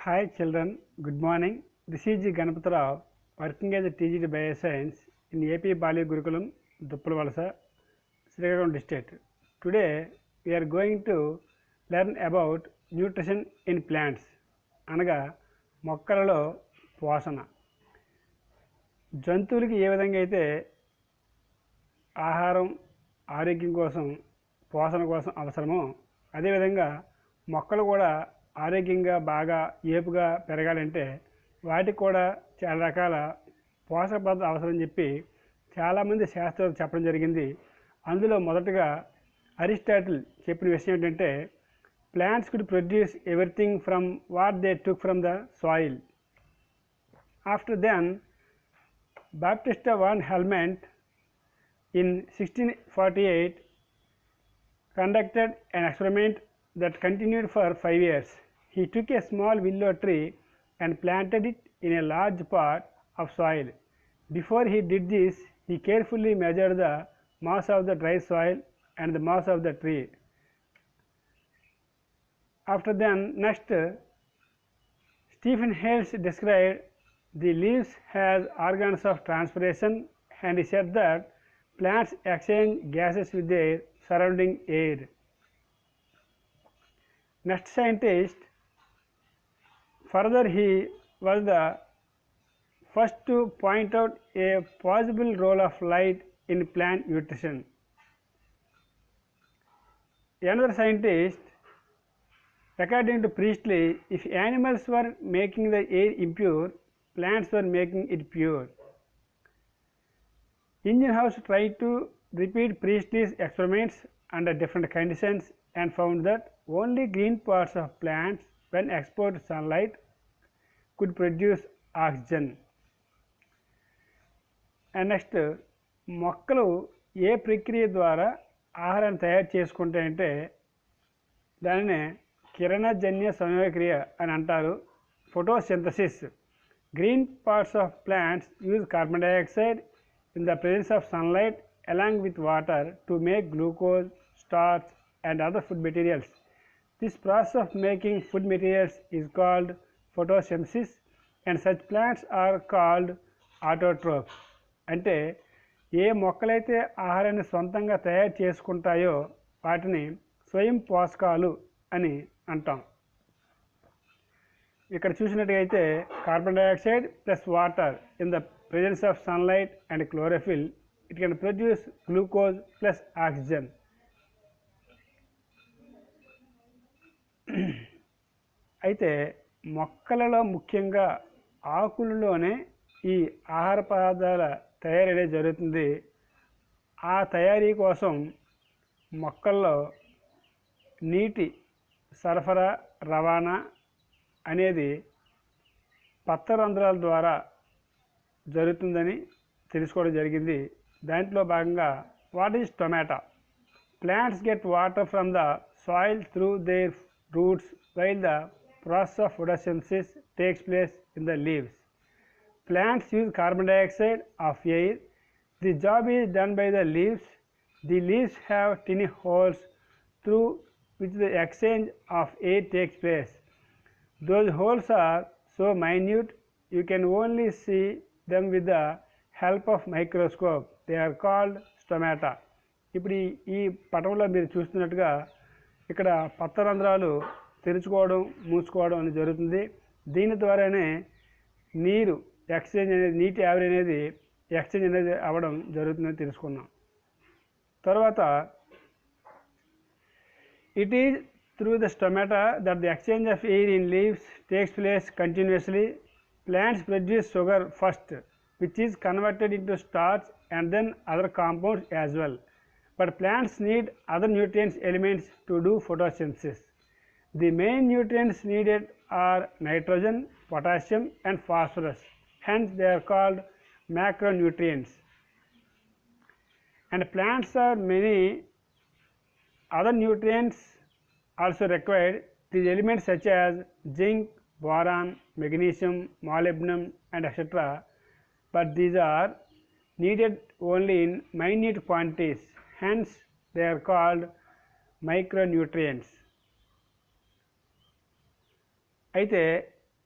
Hi children, good morning. This is G. Ganapati Rao, working as a TGT Bioscience in AP Bali Gurukulam, Duppalvalasa, Srikakulam district. Today we are going to learn about nutrition in plants, అనగా మొక్కలలో పోషణ. జంతువులకి ఏ విధంగా అయితే ఆహారం ఆరోగ్యం కోసం పోషణ కోసం అవసరమో అదేవిధంగా మొక్కలు కూడా ఆరోగ్యంగా బాగా ఏపుగా పెరగాలంటే వాటికి కూడా చాలా రకాల పోషక పదార్థాలు అవసరం చెప్పి చాలామంది శాస్త్రవేత్తలు చెప్పడం జరిగింది. అందులో మొదటగా అరిస్టాటిల్ చెప్పిన విషయం ఏంటంటే plants could produce everything from what they took from the soil. After then Baptista van Helmont in 1648 conducted an experiment that continued for 5 years. He took a small willow tree and planted it in a large pot of soil. Before he did this, he carefully measured the mass of the dry soil and the mass of the tree. After then, next, Stephen Hales described the leaves as organs of transpiration, and he said that plants exchange gases with their surrounding air. Next scientist, further he was the first to point out a possible role of light in plant nutrition. Another scientist, according to Priestley, if animals were making the air impure, plants were making it pure. Ingenhousz tried to repeat Priestley's experiments under different conditions and found that only green parts of plants, when exposed to sunlight, could produce oxygen. And next, మొక్కలు ఏ ప్రక్రియ ద్వారా ఆహారాన్ని తయారు చేసుకుంటాయంటే దానినే కిరణజన్య సంయోగక్రియ అని అంటారు, photosynthesis. Green parts of plants use carbon dioxide in the presence of sunlight along with water to make glucose, starch and other food materials. This process of making food materials is called photosynthesis and such plants are called autotrophs. అంటే ఏ మొక్కలైతే ఆహారాన్ని సొంతంగా తయారు చేసుకుంటాయో వాటిని స్వయం పోషకాలు అని అంటాం. ఇక్కడ చూసినట్టుగైతే carbon dioxide plus water in the presence of sunlight and chlorophyll, it can produce glucose plus oxygen. అయితే మొక్కలలో ముఖ్యంగా ఆకులలోనే ఈ ఆహార పదార్థాల తయారీ జరుగుతుంది. ఆ తయారీ కోసం మొక్కల్లో నీటి సరఫరా రవాణా అనేది పత్రరంధ్రాల ద్వారా జరుగుతుందని తెలుసుకోవడం జరిగింది. దాంట్లో భాగంగా what is tomato? Plants get water from the soil through there roots while the process of photosynthesis takes place in the leaves. Plants use carbon dioxide of air. The job is done by the leaves. The leaves have tiny holes through which the exchange of air takes place. Those holes are so minute you can only see them with the help of microscope. They are called stomata. ఇప్పుడు ఈ పటంలో మీరు చూస్తున్నట్టుగా ఇక్కడ పత్రరంధ్రాలు తెరుచుకోవడం మూసుకోవడం అనేది జరుగుతుంది. దీని ద్వారానే నీరు ఎక్స్చేంజ్ అనేది, నీటి ఆవిరి అనేది ఎక్స్చేంజ్ అనేది అవ్వడం జరుగుతుందని తెలుసుకున్నాం. తర్వాత it is through the stomata that the exchange of air in leaves takes place continuously. Plants produce sugar first, which is converted into starch and then other compounds as well. But plants need other nutrients elements to do photosynthesis. The main nutrients needed are nitrogen, potassium and phosphorus. Hence they are called macronutrients. And plants are many other nutrients also required. These elements such as zinc, boron, magnesium, molybdenum and etc. But these are needed only in minute quantities. Hence they are called micronutrients. అయితే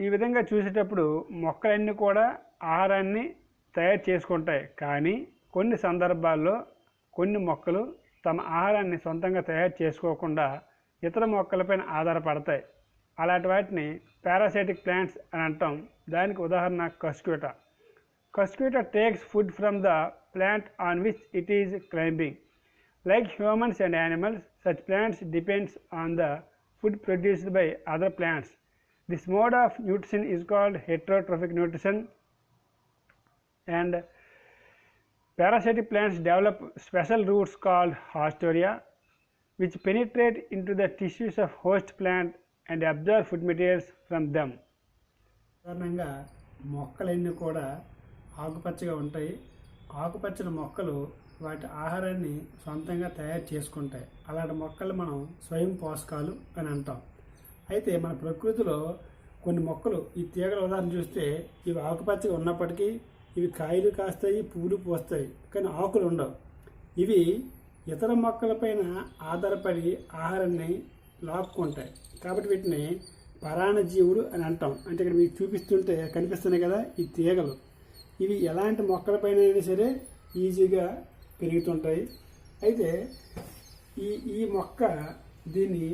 ఈ విధంగా చూసేటప్పుడు మొక్కలన్నీ కూడా ఆహారాన్ని తయారు చేసుకుంటాయి. కానీ కొన్ని సందర్భాల్లో కొన్ని మొక్కలు తమ ఆహారాన్ని సొంతంగా తయారు చేసుకోకుండా ఇతర మొక్కలపైన ఆధారపడతాయి. అలాంటి వాటిని పారాసైటిక్ ప్లాంట్స్ అని అంటాం. దానికి ఉదాహరణ కస్క్యూటా. కస్క్యూటా takes food from the plant on which it is climbing. Like humans and animals, such plants depends on the food produced by other plants. This mode of nutrition is called heterotrophic nutrition, and parasitic plants develop special roots called haustoria, which penetrate into the tissues of host plant and absorb food materials from them. సాధారణంగా మొక్కలన్నీ కూడా ఆకుపచ్చగా ఉంటాయి. ఆకుపచ్చని మొక్కలు వాటి ఆహారాన్ని సొంతంగా తయారు చేసుకుంటాయి. అలాంటి మొక్కలు మనం స్వయం పోషకాలు అని అంటాం. అయితే మన ప్రకృతిలో కొన్ని మొక్కలు, ఈ తీగల ఉదాహరణ చూస్తే ఇవి ఆకుపచ్చగా ఉన్నప్పటికీ ఇవి కాయలు కాస్తాయి, పువ్వులు పోస్తాయి, కానీ ఆకులు ఉండవు. ఇవి ఇతర మొక్కలపైన ఆధారపడి ఆహారాన్ని లాక్కుంటాయి. కాబట్టి వీటిని పరాన్నజీవులు అని అంటాం. అంటే ఇక్కడ మీకు చూపిస్తుంటే కనిపిస్తున్నాయి కదా ఈ తీగలు. ఇవి ఎలాంటి మొక్కలపైన అయినా సరే ఈజీగా పెరుగుతుంటాయి. అయితే ఈ మొక్క దీన్ని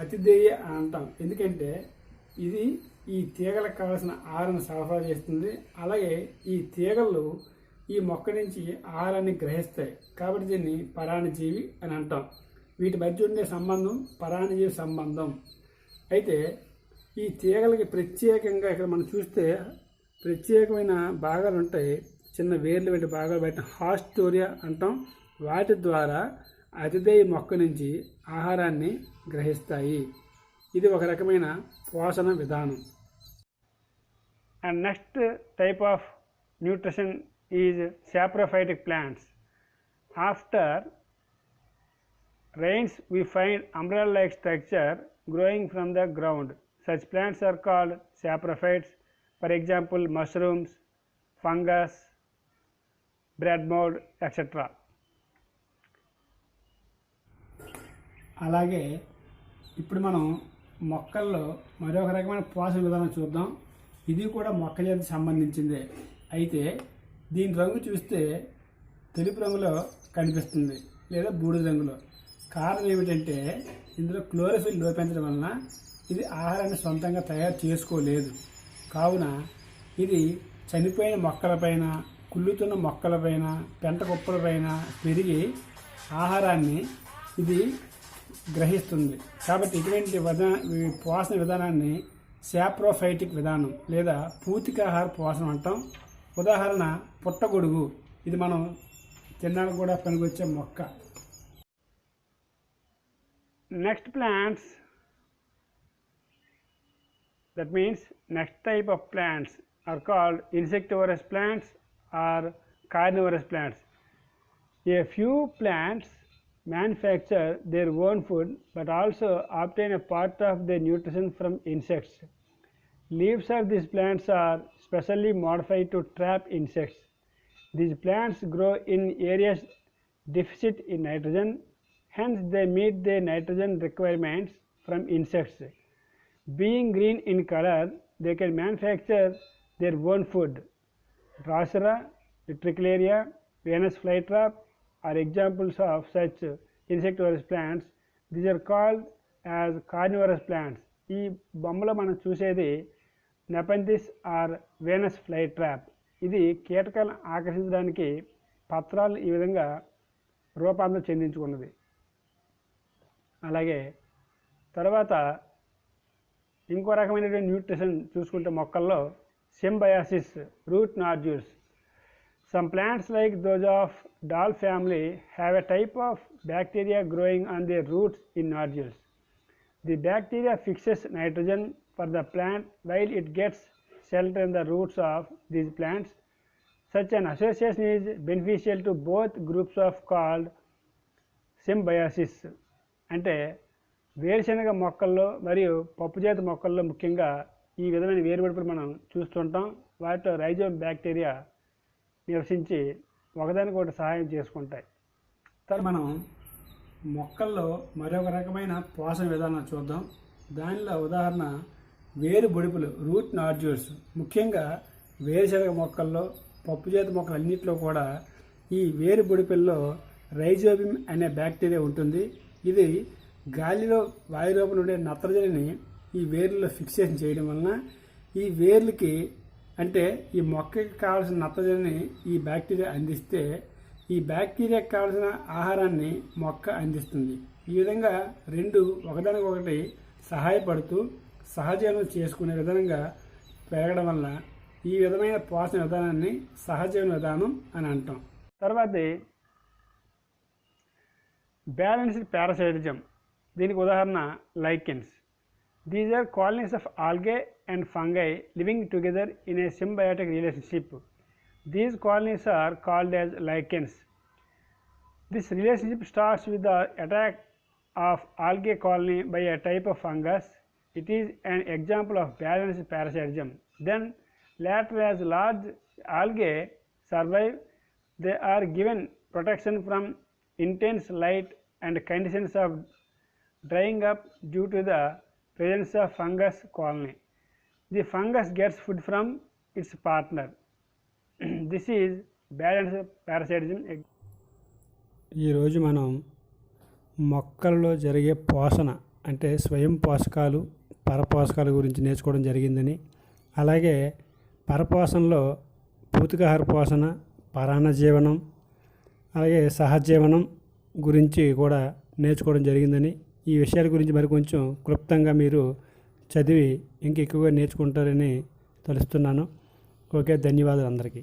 అతిథేయ అని అంటాం. ఎందుకంటే ఇది ఈ తీగలకు కావాల్సిన ఆహారాన్ని సరఫరా చేస్తుంది. అలాగే ఈ తీగలు ఈ మొక్క నుంచి ఆహారాన్ని గ్రహిస్తాయి. కాబట్టి దీన్ని పరాన్నజీవి అని అంటాం. వీటి మధ్య ఉండే సంబంధం పరాన్నజీవి సంబంధం. అయితే ఈ తీగలకి ప్రత్యేకంగా ఇక్కడ మనం చూస్తే ప్రత్యేకమైన భాగాలు ఉంటాయి. చిన్న వేర్లు వంటి భాగాలు బయట హాస్టోరియా అంటాం. వాటి ద్వారా అతిథేయ మొక్క నుంచి ఆహారాన్ని గ్రహిస్తాయి. ఇది ఒక రకమైన పోషణ విధానం. And next type of nutrition is saprophytic plants. After rains we find umbrella like structure growing from the ground. Such plants are called saprophytes. For example, mushrooms, fungus, bread mold, etc. అలాగే ఇప్పుడు మనం మొక్కల్లో మరొక రకమైన పోషణ విధానం చూద్దాం. ఇది కూడా మొక్క జాతికి సంబంధించిందే. అయితే దీని రంగు చూస్తే తెలుపు రంగులో కనిపిస్తుంది లేదా బూడిద రంగులో. కారణం ఏమిటంటే ఇందులో క్లోరోఫిల్ లోపించడం వలన ఇది ఆహారాన్ని సొంతంగా తయారు చేసుకోలేదు. కావున ఇది చనిపోయిన మొక్కలపైన, కుళ్ళుతున్న మొక్కలపైన, పెంట కుప్పలపైన పెరిగి ఆహారాన్ని ఇది గ్రహిస్తుంది. కాబట్టి ఇటువంటి పోషణ విధానాన్ని సాప్రోఫైటిక్ విధానం లేదా పూతికాహార పోషణ అంటాం. ఉదాహరణ పుట్టగొడుగు. ఇది మనం తినడానికి కూడా పనికొచ్చే మొక్క. Next plants, that means next type of plants are called insectivorous plants or carnivorous plants. A few plants manufacture their own food but also obtain a part of their nutrition from insects. Leaves of these plants are specially modified to trap insects. These plants grow in areas deficit in nitrogen, hence they meet their nitrogen requirements from insects. Being green in color, they can manufacture their own food. Drosera, Utricularia, Venus flytrap are examples of such insectivorous plants. These are called as carnivorous plants. ఈ బొమ్మలో మనం చూసేది నెపంథిస్ are Venus fly trap. ఇది కీటకాలను ఆకర్షించడానికి పత్రాలు ఈ విధంగా రూపాంతరం చెందించుకున్నది. అలాగే తర్వాత ఇంకో రకమైనటువంటి న్యూట్రిషన్ చూసుకుంటే మొక్కల్లో Symbiosis, route nodules. Some plants like those of doll family have a type of bacteria growing on their roots in nodules. The bacteria fixes nitrogen for the plant while it gets shelter in the roots of these plants. Such an association is beneficial to both groups of called symbiosis. అంటే వేరుశనగ మొక్కల్లో మరియు పప్పుజాతి మొక్కల్లో ముఖ్యంగా ఈ విధమైన వేరుపడుపులు మనం చూస్తుంటాం. వాటిలో రైజోమ్ బ్యాక్టీరియా నివసించి ఒకదానికొకటి సహాయం చేసుకుంటాయి. తర్వాత మనం మొక్కల్లో మరొక రకమైన పోషణ విధానం చూద్దాం. దానిలో ఉదాహరణ వేరు బొడిపులు రూట్ నాడ్యూల్స్, ముఖ్యంగా వేరుశనగ మొక్కల్లో, పప్పుజాతి మొక్కలు అన్నింటిలో కూడా ఈ వేరు బొడిపుల్లో రైజోబియం అనే బ్యాక్టీరియా ఉంటుంది. ఇది గాలిలో వాయు రూపంలో ఉండే నత్రజనిని ఈ వేర్లలో ఫిక్సేషన్ చేయడం వలన ఈ వేర్లకి అంటే ఈ మొక్కకి కావాల్సిన నత్రజనిని ఈ బ్యాక్టీరియా అందిస్తే ఈ బ్యాక్టీరియాకి కావాల్సిన ఆహారాన్ని మొక్క అందిస్తుంది. ఈ విధంగా రెండు ఒకదానికొకటి సహాయపడుతూ సహజీవనం చేసుకునే విధంగా పెరగడం వల్ల ఈ విధమైన పోషణ విధానాన్ని సహజీవన విధానం అని అంటాం. తర్వాతది బ్యాలెన్స్డ్ పారాసైటిజం. దీనికి ఉదాహరణ lichens. These are colonies of algae and fungi living together in a symbiotic relationship. These colonies are called as lichens. This relationship starts with the attack of algae colony by a type of fungus. It is an example of balanced parasitism. Then later, as large algae survive, they are given protection from intense light and conditions of drying up due to the presence of fungus colony. The fungus gets food from its partner. This is balanced parasitism. ఈరోజు మనం మొక్కల్లో జరిగే పోషణ అంటే స్వయం పోషకాలు, పరపోషకాల గురించి నేర్చుకోవడం జరిగిందని, అలాగే పరపోషణలో పూతికాహార పోషణ, పరాన్నజీవనం, అలాగే సహజీవనం గురించి కూడా నేర్చుకోవడం జరిగిందని, ఈ విషయాల గురించి మరి కొంచెం క్లుప్తంగా మీరు చదివి ఇంకెక్కువగా నేర్చుకుంటారని తలుస్తున్నాను. ఓకే, ధన్యవాదాలు అందరికీ.